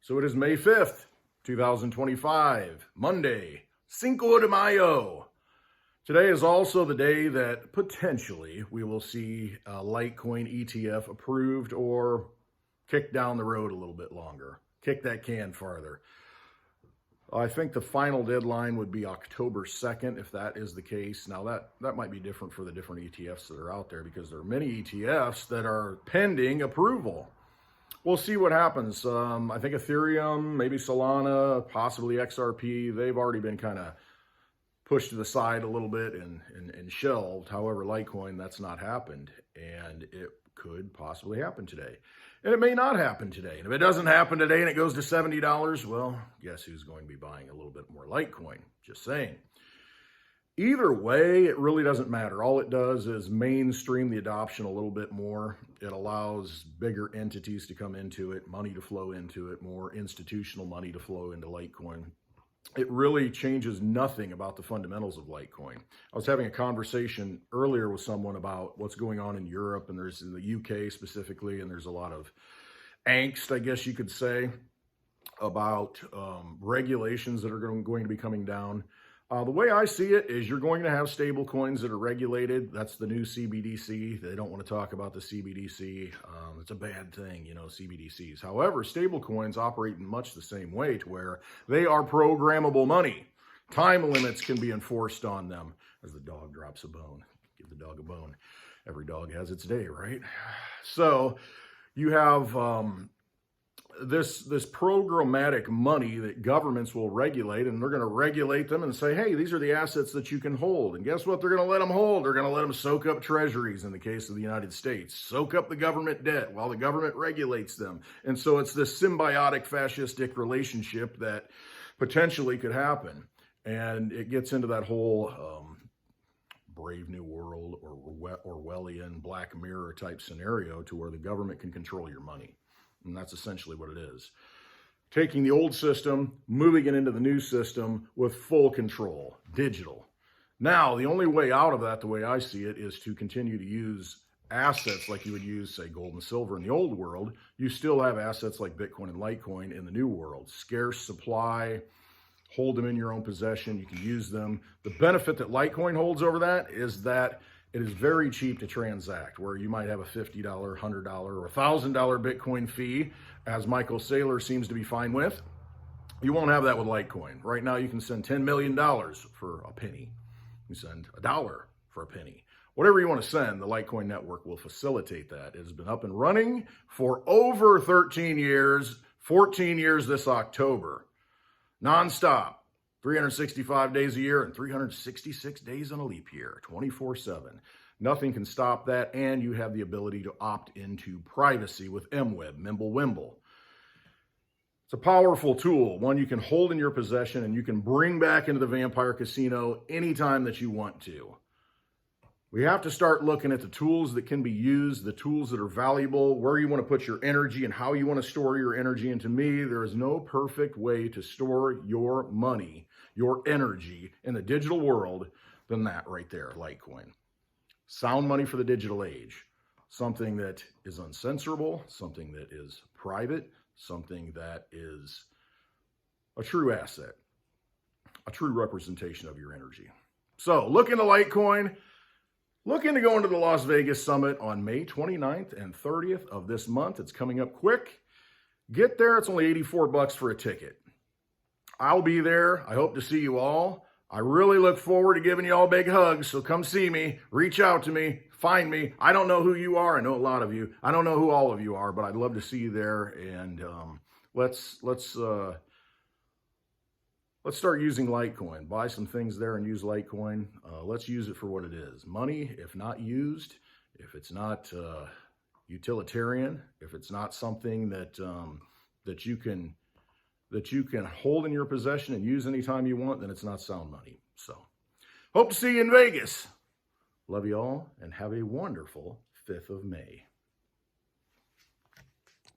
So it is May 5th, 2025, Monday, Cinco de Mayo. Today is also the day that potentially we will see Litecoin ETF approved or kicked down the road a little bit longer, kick that can farther. I think the final deadline would be October 2nd, if that is the case. Now, that might be different for the different ETFs that are out there because there are many ETFs that are pending approval. We'll see what happens. I think Ethereum, maybe Solana, possibly XRP, they've already been kind of pushed to the side a little bit and shelved. However, Litecoin, that's not happened, and it could possibly happen today. And it may not happen today. And if it doesn't happen today and it goes to $70, well, guess who's going to be buying a little bit more Litecoin? Just saying. Either way, it really doesn't matter. All it does is mainstream the adoption a little bit more. It allows bigger entities to come into it, money to flow into it, more institutional money to flow into Litecoin. It really changes nothing about the fundamentals of Litecoin. I was having a conversation earlier with someone about what's going on in Europe, and there's in the UK specifically, and there's a lot of angst, I guess you could say, about regulations that are going to be coming down. The way I see it is you're going to have stable coins that are regulated. That's the new CBDC. They don't want to talk about the CBDC. It's a bad thing, CBDCs. However, stable coins operate in much the same way to where they are programmable money. Time limits can be enforced on them. As the dog drops a bone, give the dog a bone. Every dog has its day, right? So you have this programmatic money that governments will regulate, and they're going to regulate them and say, hey, these are the assets that you can hold. And guess what they're going to let them hold? They're going to let them soak up treasuries in the case of the United States, soak up the government debt while the government regulates them. And so it's this symbiotic fascistic relationship that potentially could happen. And it gets into that whole Brave New World or Orwellian Black Mirror type scenario to where the government can control your money. And that's essentially what it is. Taking the old system, moving it into the new system with full control, digital. Now, the only way out of that, the way I see it, is to continue to use assets like you would use, say, gold and silver in the old world. You still have assets like Bitcoin and Litecoin in the new world. Scarce supply, hold them in your own possession. You can use them. The benefit that Litecoin holds over that is that it is very cheap to transact, where you might have a $50, $100, or $1,000 Bitcoin fee, as Michael Saylor seems to be fine with. You won't have that with Litecoin. Right now, you can send $10 million for a penny. You send $1 for a penny. Whatever you want to send, the Litecoin network will facilitate that. It has been up and running for over 13 years, 14 years this October, nonstop. 365 days a year and 366 days on a leap year, 24/7. Nothing can stop that, and you have the ability to opt into privacy with MWeb, Mimblewimble. It's a powerful tool, one you can hold in your possession and you can bring back into the Vampire Casino anytime that you want to. We have to start looking at the tools that can be used, the tools that are valuable, where you want to put your energy and how you want to store your energy. And to me, there is no perfect way to store your money, your energy in the digital world than that right there, Litecoin. Sound money for the digital age. Something that is uncensorable, something that is private, something that is a true asset, a true representation of your energy. So look into Litecoin. Look into going to the Las Vegas Summit on May 29th and 30th of this month. It's coming up quick. Get there. It's only $84 for a ticket. I'll be there. I hope to see you all. I really look forward to giving you all big hugs, so come see me. Reach out to me. Find me. I don't know who you are. I know a lot of you. I don't know who all of you are, but I'd love to see you there. And let's start using Litecoin. Buy some things there and use Litecoin. Let's use it for what it is. Money, if not used, if it's not utilitarian, if it's not something that you can hold in your possession and use anytime you want, then it's not sound money. So, hope to see you in Vegas. Love you all, and have a wonderful 5th of May.